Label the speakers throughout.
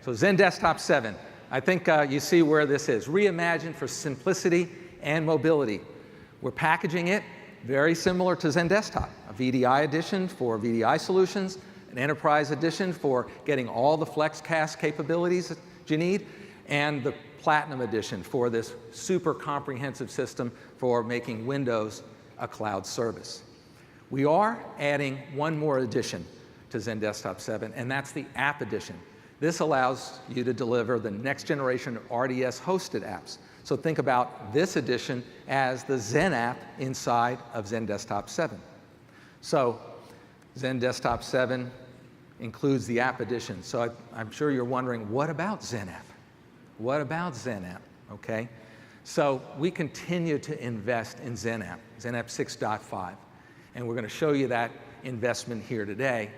Speaker 1: So XenDesktop 7, I think you see where this is. Reimagined for simplicity and mobility. We're packaging it very similar to XenDesktop. A VDI edition for VDI solutions, an enterprise edition for getting all the FlexCast capabilities that you need, and the Platinum edition for this super comprehensive system for making Windows a cloud service. We are adding one more edition to XenDesktop 7, and that's the App Edition. This allows you to deliver the next generation of RDS-hosted apps. So think about this edition as the Xen app inside of XenDesktop 7. So XenDesktop 7 includes the App Edition. So I'm sure you're wondering, what about Xen app? What about Xen app? Okay. So we continue to invest in Xen app 6.5. And we're going to show you that investment here today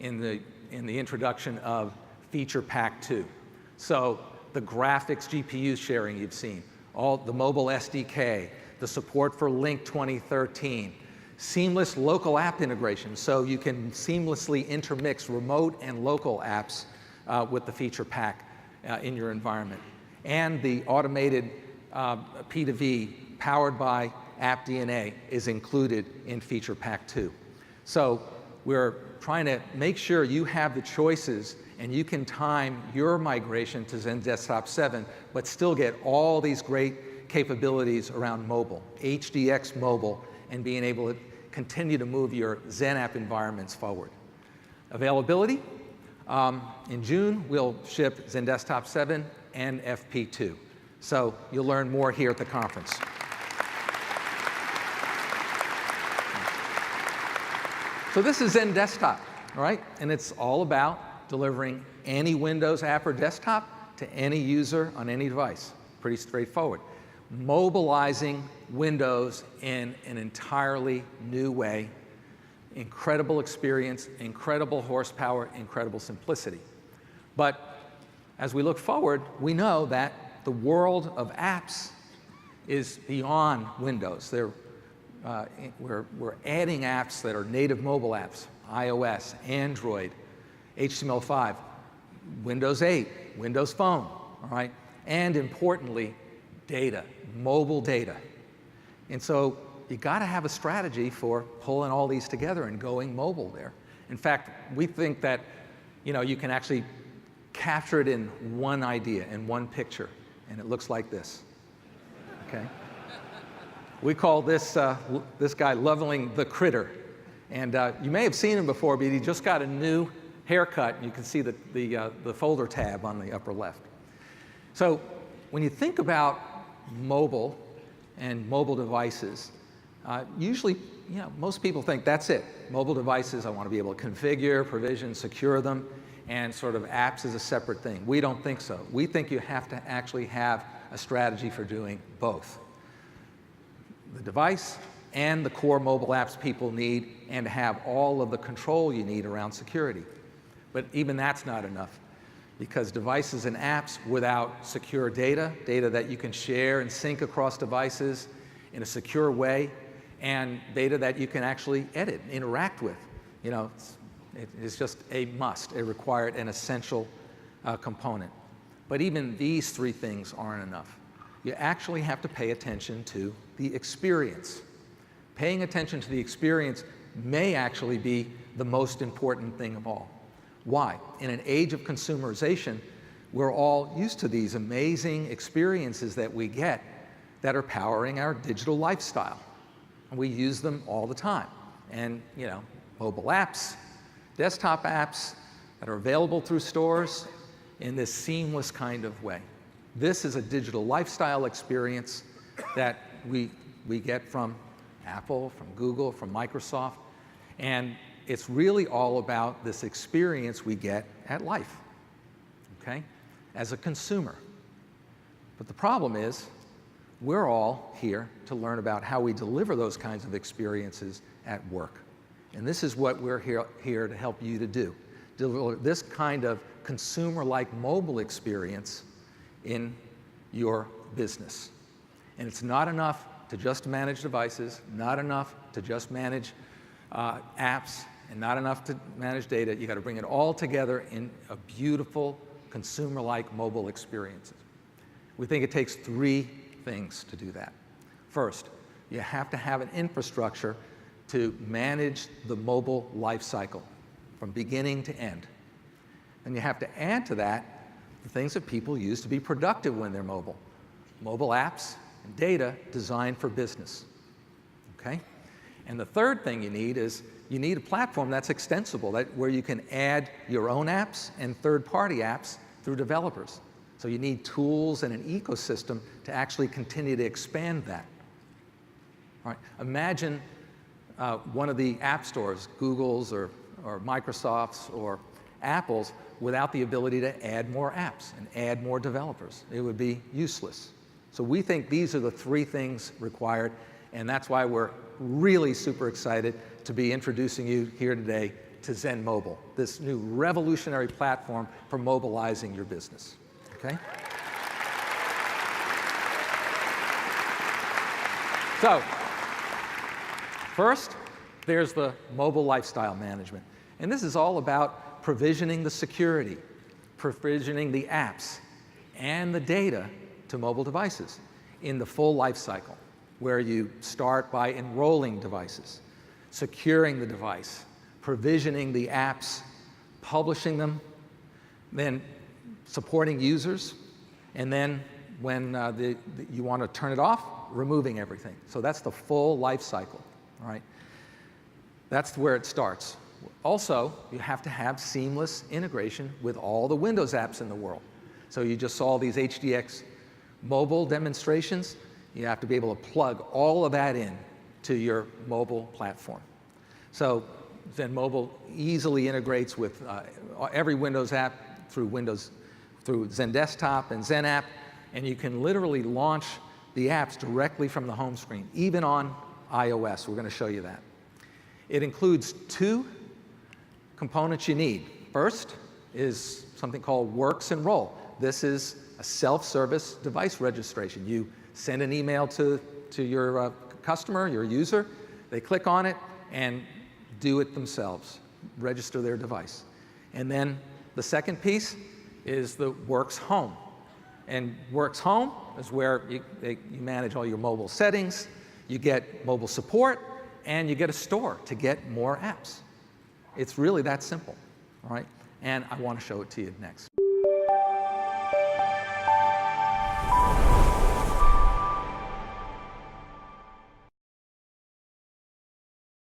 Speaker 1: in the introduction of Feature Pack 2. So the graphics GPU sharing you've seen, all the mobile SDK, the support for Link 2013, seamless local app integration, so you can seamlessly intermix remote and local apps with the feature pack in your environment. And the automated P2V powered by AppDNA is included in Feature Pack 2. So we're trying to make sure you have the choices and you can time your migration to XenDesktop 7, but still get all these great capabilities around mobile, HDX mobile, and being able to continue to move your Xen app environments forward. Availability, in June, we'll ship XenDesktop 7 and FP2. So you'll learn more here at the conference. So this is XenDesktop, all right? And it's all about delivering any Windows app or desktop to any user on any device. Pretty straightforward. Mobilizing Windows in an entirely new way. Incredible experience, incredible horsepower, incredible simplicity. But as we look forward, we know that the world of apps is beyond Windows. We're adding apps that are native mobile apps, iOS, Android, HTML5, Windows 8, Windows Phone, all right? And importantly, data, mobile data. And so you got to have a strategy for pulling all these together and going mobile there. In fact, we think that you can actually capture it in one idea, in one picture, and it looks like this, okay? We call this, this guy leveling the critter. And you may have seen him before, but he just got a new haircut. You can see the folder tab on the upper left. So when you think about mobile and mobile devices, usually most people think that's it. Mobile devices, I want to be able to configure, provision, secure them, and sort of apps is a separate thing. We don't think so. We think you have to actually have a strategy for doing both. The device and the core mobile apps people need, and to have all of the control you need around security. But even that's not enough, because devices and apps without secure data that you can share and sync across devices in a secure way, and data that you can actually edit, interact with, it is just a must, a required and essential component. But even these three things aren't enough. You actually have to pay attention to the experience. Paying attention to the experience may actually be the most important thing of all. Why? In an age of consumerization, we're all used to these amazing experiences that we get that are powering our digital lifestyle. And we use them all the time. And, mobile apps, desktop apps that are available through stores in this seamless kind of way. This is a digital lifestyle experience that we get from Apple, from Google, from Microsoft, and it's really all about this experience we get at life, okay, as a consumer. But the problem is, we're all here to learn about how we deliver those kinds of experiences at work. And this is what we're here to help you to do. Deliver this kind of consumer-like mobile experience in your business. And it's not enough to just manage devices, not enough to just manage apps, and not enough to manage data. You got to bring it all together in a beautiful consumer-like mobile experiences. We think it takes three things to do that. First, you have to have an infrastructure to manage the mobile life cycle from beginning to end. And you have to add to that the things that people use to be productive when they're mobile. Mobile apps and data designed for business, okay? And the third thing you need is you need a platform that's extensible, where you can add your own apps and third-party apps through developers. So you need tools and an ecosystem to actually continue to expand that. All right. Imagine one of the app stores, Google's or Microsoft's or Apple's, without the ability to add more apps and add more developers. It would be useless. So we think these are the three things required, and that's why we're really super excited to be introducing you here today to Zen Mobile, this new revolutionary platform for mobilizing your business. Okay? So, first, there's the mobile lifestyle management. And this is all about provisioning the security, provisioning the apps, and the data to mobile devices in the full life cycle, where you start by enrolling devices, securing the device, provisioning the apps, publishing them, then supporting users, and then when you want to turn it off, removing everything. So that's the full life cycle, all right? That's where it starts. Also, you have to have seamless integration with all the Windows apps in the world. So you just saw these HDX mobile demonstrations. You have to be able to plug all of that in to your mobile platform. So Zen Mobile easily integrates with every Windows app through XenDesktop and Zen app, and you can literally launch the apps directly from the home screen, even on iOS. We're going to show you that. It includes two components you need. First is something called Works Enroll. This is a self-service device registration. You send an email to your customer, your user. They click on it and do it themselves, register their device. And then the second piece is the Works Home. And Works Home is where you manage all your mobile settings, you get mobile support, and you get a store to get more apps. It's really that simple, all right? And I want to show it to you next.